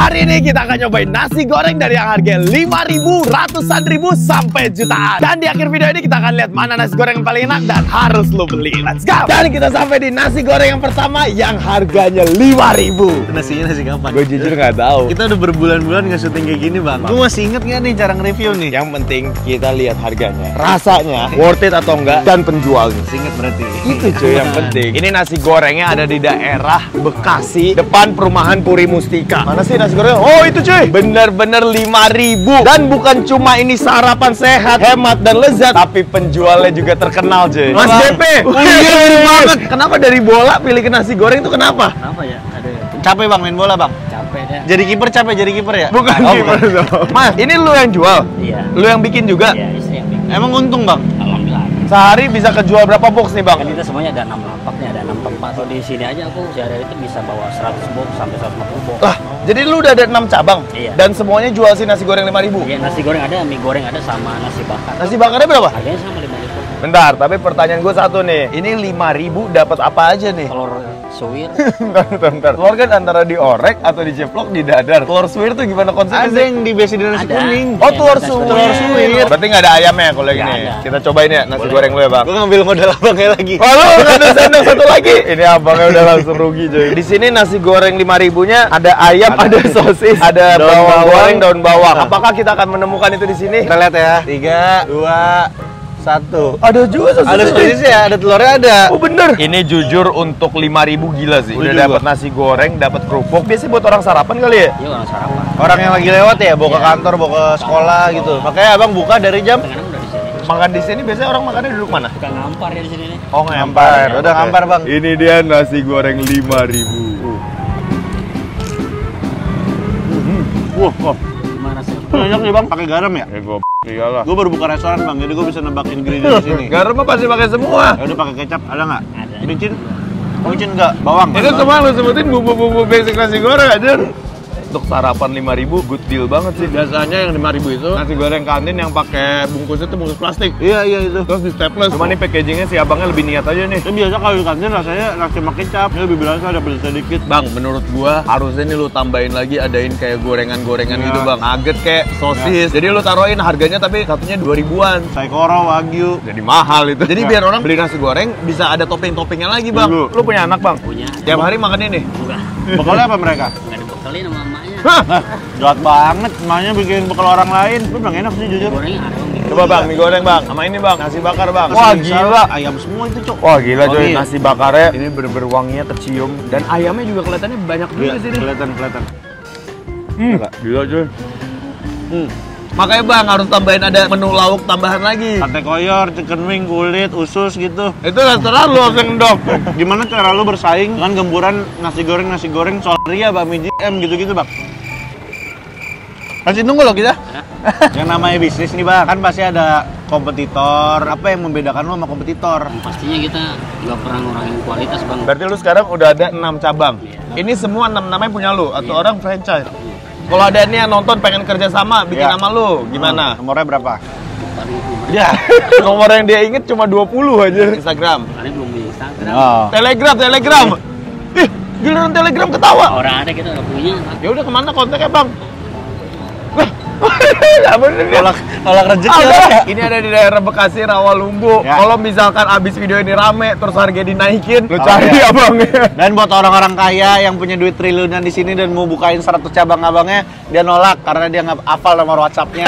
Hari ini kita akan nyobain nasi goreng dari yang harga 5.000, ratusan ribu, sampai jutaan. Dan di akhir video ini kita akan lihat mana nasi goreng yang paling enak dan harus lo beli. Let's go! Dan kita sampai di nasi goreng yang pertama yang harganya 5.000. Nasinya nasi kapan? Gue jujur nggak tahu. Kita udah berbulan-bulan nggak syuting kayak gini, Bang. Gue masih inget nggak nih cara nge-review nih? Yang penting kita lihat harganya, rasanya worth it atau enggak, dan penjualnya. Masih inget berarti. Itu cuy yang penting. Ini nasi gorengnya ada di daerah Bekasi, depan perumahan Puri Mustika. Mana sih nasi goreng? Oh itu cuy, bener-bener 5.000. Dan bukan cuma ini sarapan sehat, hemat dan lezat, tapi penjualnya juga terkenal cuy. Mas DP, iya banget. Kenapa dari bola pilih ke nasi goreng itu kenapa? Kenapa ya? Ada capek Bang main bola, Bang? Capek deh. Jadi kiper capek jadi kiper ya? Bukan kiper dong. Mas, ini lu yang jual? Iya. Lu yang bikin juga? Iya, istri yang bikin. Emang untung, Bang? Alhamdulillah. Sehari bisa kejual berapa box nih Bang? Kan kita semuanya ada 6 lapaknya, ada 6 tempat. Kalau di sini aja aku sehari itu bisa bawa 100 box sampai 150 box. Lah, jadi lu udah ada 6 cabang? Iya. Dan semuanya jual si nasi goreng 5.000? Iya, nasi goreng ada, mie goreng ada, sama nasi bakar. Nasi bakarnya berapa? Harganya sama 5.000. Bentar, tapi pertanyaan gue satu nih. Ini 5.000 dapat apa aja nih? Telur suwir. Bentar. Telur kan antara diorek atau diceplok di dadar. Telur suwir tuh gimana konsepnya? Ada yang dibiasi di nasi Ada. kuning. Oh, Iya, telur nasi suwir. telur suwir. Berarti nggak ada ayamnya kalau yang Nggak ini. ada. Kita cobain ya nasi goreng lu ya, Bang. Gue ngambil modal abangnya lagi. Oh, lu ada sendok satu lagi. Ini abangnya udah langsung rugi, coy. Di sini nasi goreng 5.000-nya ada ayam, ada sosis, ada Daun bawang bawang. goreng, daun bawang. Apakah kita akan menemukan itu di sini? Kita lihat ya. 3, 2, 1. Ada juga sosis. Ada sosis ya, ada telurnya ada. Oh bener. Ini jujur untuk 5.000 gila sih. Udah juga. dapat nasi goreng, dapat kerupuk. Biasanya buat orang sarapan kali ya? Iya, orang sarapan. Orang yang lagi lewat ya, bawa ke kantor, bawa ke sekolah gitu. Makanya abang buka dari jam Kadang-kadang udah di sini. Makan di sini biasanya orang makannya duduk mana? Suka ngampar ya di sini nih. Oh ngampar. Udah ngampar, Bang. Ini dia nasi goreng 5.000. Wah, Gimana sih? banyak nih Bang, pakai garam ya? Gue iyalah. Gue baru buka restoran Bang, jadi gue bisa nebak ingredient di sini. Garam mah pasti pakai semua. Ya udah pakai kecap, ada nggak? Ada. Micin? Micin nggak? Bawang? Itu semua lu sebutin bumbu-bumbu basic nasi goreng aja. Untuk sarapan 5.000 good deal banget sih. Biasanya yang 5.000 itu nasi goreng kantin yang pakai bungkusnya tuh bungkus plastik. Iya itu. Terus di staples. Cuma nih packagingnya si abangnya lebih niat aja nih. Itu biasa kalau di kantin rasanya nasi sama kecap, ini lebih berasa ada pedas sedikit. Bang, menurut gua harusnya nih lu tambahin lagi adain kayak gorengan-gorengan Ya. gitu bang. Nugget kayak sosis. Jadi lu taruhin harganya tapi satunya 2.000-an. Saikoro, wagyu. Jadi mahal itu. Jadi Ya. biar orang beli nasi goreng bisa ada topping-toppingnya lagi bang. Dulu. Lu punya anak bang? Punya. Tiap hari makan ini? Enggak. Bekalnya apa mereka? Enggak dibekelin sama emaknya. Hah? Nah, jahat banget, emaknya bikin bekal orang lain. Lu bilang enak sih jujur. Gorengnya ada Bang. Coba bang, mie goreng bang. Sama ini bang, nasi bakar bang. Nasi Wah bisa, gila. ayam semua itu cok. Wah gila coy, Wangi. nasi bakarnya ini bener-bener wanginya tercium. Dan ayamnya juga kelihatannya banyak juga Iya, di sini. kelihatan. Gila coy. Makanya bang harus tambahin ada menu lauk tambahan lagi. Sate koyor, chicken wing, kulit, usus gitu. Itu restoran lu harus yang dok. Gimana cara lu bersaing dengan gemburan nasi goreng Solaria, bakmi JM gitu-gitu bang? Masih nunggu loh kita. Yang namanya bisnis nih bang, kan pasti ada kompetitor. Apa yang membedakan lu sama kompetitor? Pastinya kita nggak pernah ngurangin kualitas Bang. Berarti lu sekarang udah ada 6 cabang. Iya. Ini semua 6 namanya punya lu atau orang franchise? Kalau ada nih yang nonton pengen kerja sama bikin Iya. nama lu, gimana? Nomornya berapa? Ya, nomor yang dia inget cuma 20 aja. Instagram. Karena belum di Instagram. Oh. Telegram. Ih, giliran Telegram ketawa. Orang ada kita nggak punya. Bang. Ya udah kemana kontaknya bang? Nggak bener dia. Tolak rezeki Ada. ya. Ini ada di daerah Bekasi, Rawalumbu. Ya. Kalau misalkan abis video ini rame, terus harga dinaikin, lu Oh, cari ya. abangnya. Dan buat orang-orang kaya yang punya duit triliunan di sini dan mau bukain 100 cabang abangnya, dia nolak karena dia nggak hafal nomor WhatsApp-nya.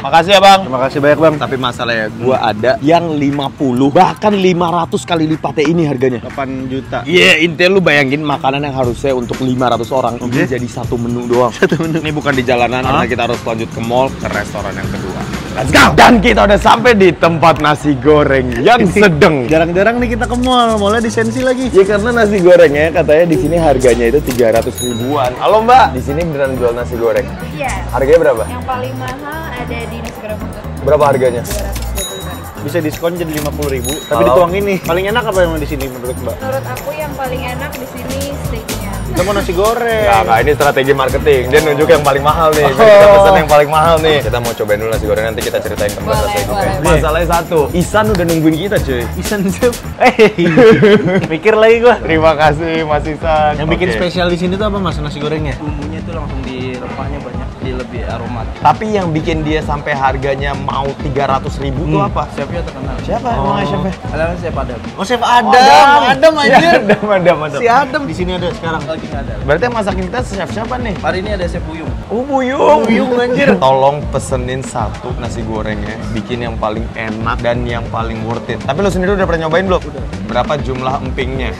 Makasih ya bang. Terima kasih banyak bang. Tapi masalahnya gua ada yang 50 bahkan 500 kali lipatnya ini harganya. 8 juta. Iya, intinya lu bayangin makanan yang harusnya untuk 500 orang ini jadi satu menu doang. Ini bukan di jalanan karena kita harus lanjut ke mall, ke restoran yang kedua. Let's go. Dan kita udah sampai di tempat nasi goreng yang sedang. Jarang-jarang nih kita ke mall, mallnya di Sensi lagi. Ya karena nasi gorengnya katanya di sini harganya itu 300 ribuan. Halo Mbak, di sini beneran jual nasi goreng. Iya, Harganya berapa? yang paling mahal ada di nasi goreng Bogor, Berapa harganya? 225.000. Bisa diskon jadi 50.000. Tapi Halo? dituang ini. Paling enak apa yang di sini menurut Mbak? Menurut aku yang paling enak di sini steaknya. Kita mau nasi goreng. Enggak, ini strategi marketing. Dia nunjuk yang paling mahal nih. Biar kita pesan yang paling mahal nih. Kita mau cobain dulu nasi goreng, nanti kita ceritain tempat Boleh, rasanya juga. boleh. Masalahnya satu, Isan udah nungguin kita cuy. Isan Zep. Mikir lagi gua. Terima kasih Mas Isan. Yang bikin Oke. spesial di sini tuh apa Mas nasi gorengnya? Bumbunya tuh langsung di rempahnya banyak, dia lebih aromatik. Tapi yang bikin dia sampai harganya mau 300.000 tuh apa? Chefnya terkenal. Siapa emangnya chefnya? Ada chef Adam. Oh, Chef Adam anjir. Adam. Si Adam di sini ada sekarang. Lagi nggak ada. Berarti yang masakin kita chef siapa nih? Hari ini ada chef Buyung. Oh, Buyung. Buyung anjir. Tolong pesenin satu nasi gorengnya, bikin yang paling enak dan yang paling worth it. Tapi lu sendiri udah pernah nyobain belum? Udah. Berapa jumlah empingnya?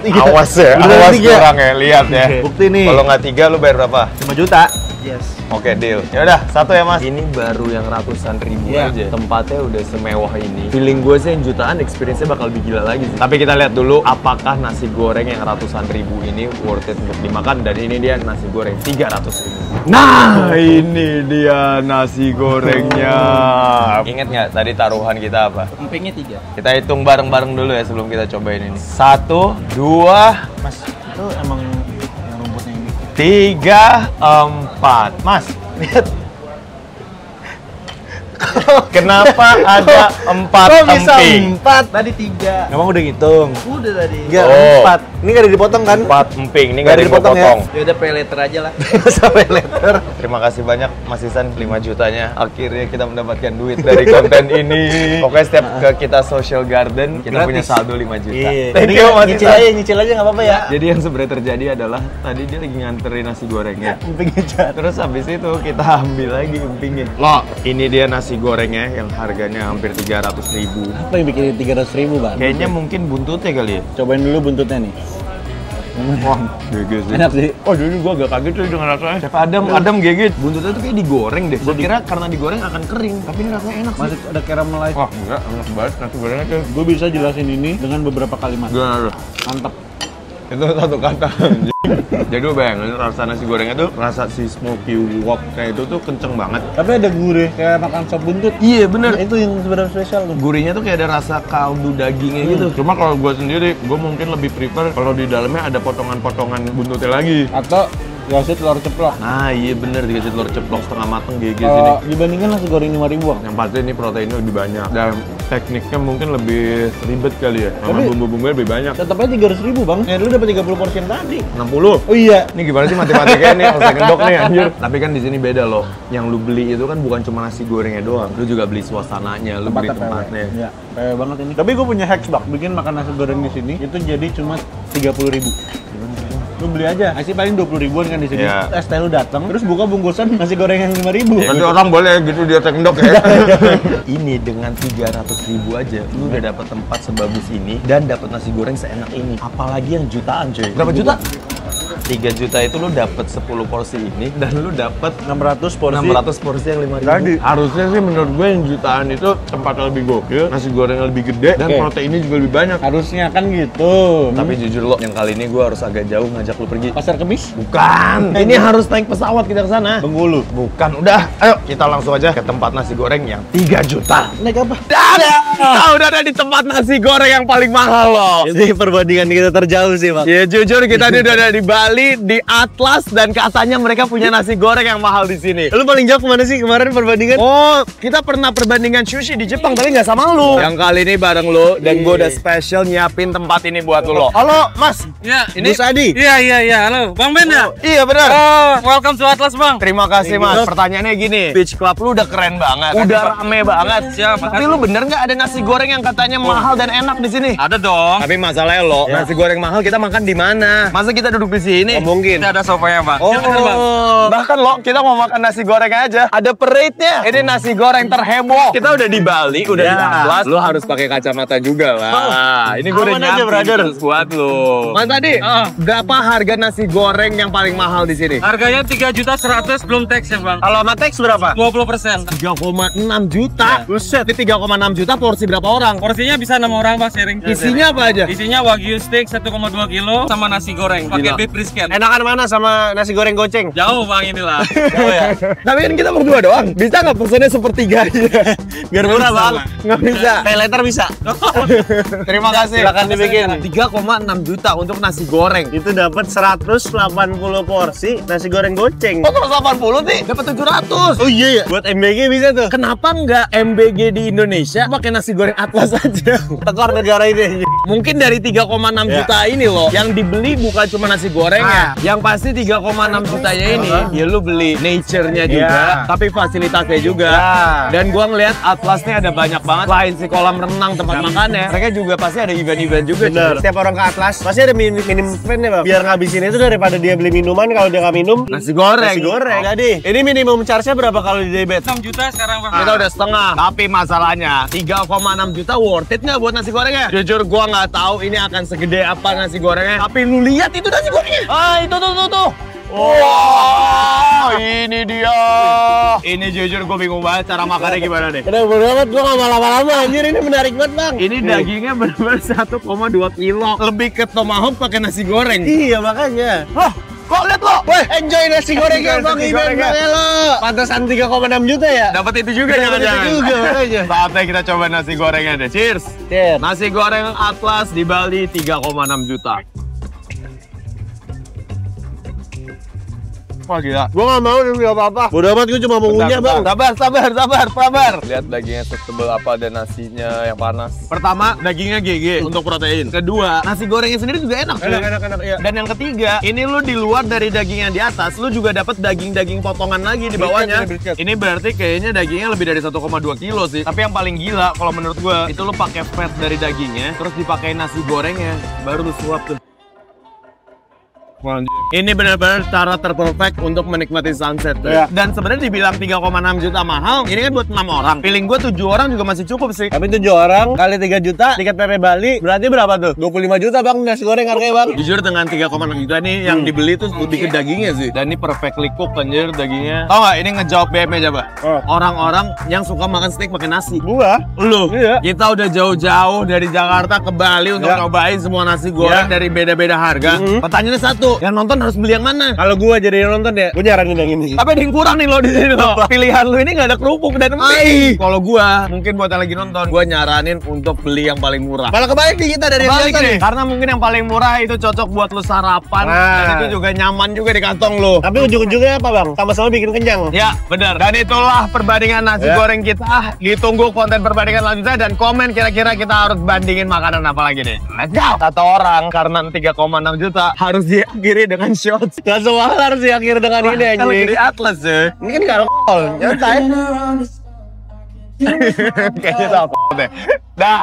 3. Awas ya, Beneran awas 3. kurang ya, lihat ya. Bukti nih. Kalau nggak 3 lu bayar berapa? 5 juta. Yes. Oke, deal. Ya udah, satu ya Mas. Ini baru yang ratusan ribu Iya. aja. Tempatnya udah semewah ini. Feeling gue sih yang jutaan, experience-nya bakal lebih gila lagi sih. Tapi kita lihat dulu apakah nasi goreng yang ratusan ribu ini worth it untuk dimakan. Dan ini dia nasi goreng 300.000. Nah, ini dia nasi gorengnya. Ingat nggak tadi taruhan kita apa? Empingnya 3. Kita hitung bareng-bareng dulu ya sebelum kita cobain ini. 1, 2, Mas, itu emang yang rumputnya ini. 3, 4. Mas, lihat. Kenapa ada 4 Kok bisa emping? 4? Tadi 3. Emang udah ngitung? Udah tadi. Enggak, Oh. 4. Ini nggak ada dipotong kan? 4 emping, ini Nggak nggak ada dipotong ya? dipotong. Ya udah pay later aja lah. Sampai letter. Terima kasih banyak Mas Isan, 5 jutanya. Akhirnya kita mendapatkan duit dari konten ini. Pokoknya setiap ke kita social garden, kita Gratis. punya saldo 5 juta. Iya. Thank Ini you Mas nyicil Isan. aja, nyicil aja nggak apa-apa ya. Jadi yang sebenarnya terjadi adalah tadi dia lagi nganterin nasi gorengnya. Empingnya jatuh. Terus habis itu kita ambil lagi empingnya. Loh, ini dia nasi gorengnya yang harganya hampir 300.000. Apa yang bikin 300.000 Bang? Kayaknya mungkin buntutnya kali ya. Cobain dulu buntutnya nih. Wah, GG sih. Enak sih. Oh, jadi gua agak kaget tuh dengan rasanya. Chef Adam GG. Buntutnya tuh kayak digoreng deh. Gua kira karena digoreng akan kering, tapi ini rasanya enak sih. Masih ada caramelized. Wah, enggak, enak banget nasi gorengnya tuh. Gue bisa jelasin ini dengan beberapa kalimat. Gimana? Mantap. Itu satu kata. Jadi lu bayangin rasa nasi gorengnya tuh, rasa si smoky wok kayak itu tuh kenceng banget. Tapi ada gurih kayak makan sop buntut. Iya bener. Itu yang sebenarnya spesial tuh. Gurihnya tuh kayak ada rasa kaldu dagingnya gitu. Cuma kalau gue sendiri, gue mungkin lebih prefer kalau di dalamnya ada potongan-potongan buntutnya lagi. Atau dikasih telur ceplok. Nah iya bener, dikasih telur ceplok setengah mateng GG sini. Kalau dibandingkan nasi goreng 5.000 Bang. Yang pasti ini proteinnya lebih banyak dan tekniknya mungkin lebih ribet kali ya. Sama Tapi- bumbu-bumbunya lebih banyak. Tetap aja 300.000 Bang. Ya dulu dapat 30 porsi yang tadi. 60. Oh iya. Ini gimana sih matematikanya nih? Harus kendok nih anjir. Tapi kan di sini beda loh. Yang lu beli itu kan bukan cuma nasi gorengnya doang. Lu juga beli suasananya, lu beli tempatnya. Ya, kayak banget ini. Tapi gue punya hacks Bang. Bikin makan nasi goreng di sini itu jadi cuma 30.000. Lu beli aja, nasi paling 20 ribuan kan di sini. Iya. ST lu datang, terus buka bungkusan nasi goreng yang 5.000. Nanti orang boleh gitu dia tekndok ya. Ini dengan 300.000 aja, lu udah dapet tempat sebagus ini dan dapet nasi goreng seenak ini. Apalagi yang jutaan cuy. Berapa juta? 3 juta itu lu dapet 10 porsi ini dan lu dapet 600 porsi. 600 porsi yang 5.000. Tadi. Harusnya sih menurut gue yang jutaan itu tempatnya lebih gokil, nasi gorengnya lebih gede dan Oke. proteinnya juga lebih banyak. Harusnya kan gitu. Tapi jujur lo, yang kali ini gue harus agak jauh ngajak lu pergi. Pasar Kemis? Bukan, ini harus naik pesawat kita ke sana. Bengkulu. Bukan, udah. Ayo kita langsung aja ke tempat nasi goreng yang 3 juta. Naik apa? Udah ada di tempat nasi goreng yang paling mahal loh. Ini perbandingan kita terjauh sih, Bang. Ya jujur kita ini udah ada di Bali, di Atlas dan katanya mereka punya nasi goreng yang mahal di sini. Lu paling jauh kemana sih kemarin perbandingan? Oh, kita pernah perbandingan sushi di Jepang tapi nggak sama lu. Yang kali ini bareng lu dan gue udah special nyiapin tempat ini buat lu. Halo, Mas. Ya, Ini Gus Adi. iya, halo. Bang Ben ya? Iya benar. Oh, welcome to Atlas, Bang. Terima kasih Mas. Pertanyaannya gini, Beach Club lu udah keren banget, udah rame banget. Siap, Tapi lu bener nggak ada nasi goreng yang katanya mahal dan enak di sini? Ada dong. Tapi masalahnya lo, nasi goreng mahal kita makan di mana? Masa kita duduk di sini? Mungkin. Kita ada sofanya, Bang. Oh, Silakan, Bang. bahkan lo kita mau makan nasi goreng aja. Ada parade-nya. Ini nasi goreng terheboh. Kita udah di Bali, udah di Atlas. Lo harus pakai kacamata juga lah. Ini gue udah Aman aja, nyiapin brother. terus buat lo. Mas tadi, berapa harga nasi goreng yang paling mahal di sini? Harganya 3.100.000 belum tax ya, Bang. Kalau sama teks berapa? 20%. 3,6 juta. Buset, ini 3,6 juta porsi berapa orang? Porsinya bisa 6 orang, Bang, sharing. Isinya apa aja? Isinya wagyu steak 1,2 kilo sama nasi goreng pakai Gila. beef brisket. Enakan mana sama nasi goreng goceng? Jauh, Bang, inilah. Tapi kan kita berdua doang. Bisa nggak pesennya sepertiga aja? Biar murah, Bang. Nggak bisa. Pay later bisa. Terima kasih. Silakan dibikin. 3,6 juta untuk nasi goreng. Itu dapat 180 porsi nasi goreng goceng. Kok 180 sih? Dapat 700. Oh iya ya. Buat MBG bisa tuh. Kenapa nggak MBG di Indonesia pakai nasi goreng Atlas aja? Tekor negara ini. Mungkin dari 3,6 juta ini loh, yang dibeli bukan cuma nasi gorengnya. Yang pasti 3,6 jutanya ini, ya lu beli nature-nya juga, tapi fasilitasnya juga. Dan gua ngeliat Atlasnya ada banyak banget. Selain si kolam renang, tempat makannya, mereka juga pasti ada event-event juga. Bener. Setiap orang ke Atlas pasti ada minimum spend ya bang. Biar ngabisin itu daripada dia beli minuman, kalau dia nggak minum Nasi goreng. Jadi ini minimum charge-nya berapa kalau di Daybed? 6 juta sekarang bang. Kita udah setengah. Tapi masalahnya 3,6 juta worth it nggak buat nasi gorengnya? Jujur gua nggak tahu ini akan segede apa nasi gorengnya. Tapi lu lihat itu nasi gorengnya. Itu tuh. Wow, ini dia. Ini jujur gue bingung banget cara makannya gimana nih. Udah bodo amat, gue nggak mau lama-lama anjir, ini menarik banget bang. Ini dagingnya benar-benar 1,2 kilo. Lebih ke tomahawk pakai nasi goreng. Iya makanya. Kok lihat lo? Weh, enjoy nasi gorengnya bang, Nasi event gorengnya. bang lo. Pantesan 3,6 juta ya? Dapat itu juga Dapat jangan-jangan. itu juga, makanya. Saatnya kita coba nasi gorengnya deh. Cheers. Cheers. Nasi goreng Atlas di Bali 3,6 juta. Wah gila. Gue nggak mau nih apa-apa. Bodo amat, gue cuma mau ngunyah bang. Sabar. Lihat dagingnya setebal apa dan nasinya yang panas. Pertama, dagingnya GG untuk protein. Kedua, nasi gorengnya sendiri juga enak. Enak, iya. Dan yang ketiga, ini lu di luar dari daging yang di atas, lu juga dapat daging-daging potongan lagi di bawahnya. Brisket. Ini berarti kayaknya dagingnya lebih dari 1,2 kilo sih. Tapi yang paling gila kalau menurut gua, itu lu pakai fat dari dagingnya, terus dipakai nasi gorengnya, baru lu suap tuh. Ini benar-benar cara terperfect untuk menikmati sunset. Iya. Dan sebenarnya dibilang 3,6 juta mahal, ini kan buat 6 orang. Feeling gue 7 orang juga masih cukup sih. Tapi 7 orang kali 3 juta, tiket PP Bali berarti berapa tuh? 25 juta bang, nasi goreng harganya bang. Jujur dengan 3,6 juta nih yang dibeli tuh lebih ke dagingnya sih. Dan ini perfectly cooked anjir dagingnya. Tau gak ini ngejawab BM-nya coba? Orang-orang yang suka makan steak pakai nasi. Gua? Lu, Iya. kita udah jauh-jauh dari Jakarta ke Bali untuk nyobain semua nasi goreng dari beda-beda harga. Pertanyaannya satu, yang nonton harus beli yang mana? Kalau gua jadi yang nonton ya, gua nyaranin yang ini. Tapi ada yang kurang nih lo di sini lo. Pilihan lu ini nggak ada kerupuk dan mie. Kalau gua mungkin buat yang lagi nonton, gua nyaranin untuk beli yang paling murah. Malah kebalik nih kita dari yang Balik biasa nih, nih. karena mungkin yang paling murah itu cocok buat lu sarapan dan itu juga nyaman juga di kantong lu. Tapi ujung-ujungnya apa bang? Sama-sama bikin kenyang. Ya, benar. Dan itulah perbandingan nasi goreng kita. Ditunggu konten perbandingan selanjutnya dan komen kira-kira kita harus bandingin makanan apa lagi nih. Let's go. Kata orang karena 3,6 juta harus diakhiri dengan shots. Gak semua harus diakhiri dengan ini Kalau anjing. di Atlas ya. Ini kan gak alkohol, nyantai. Kayaknya tak apa deh. Dah.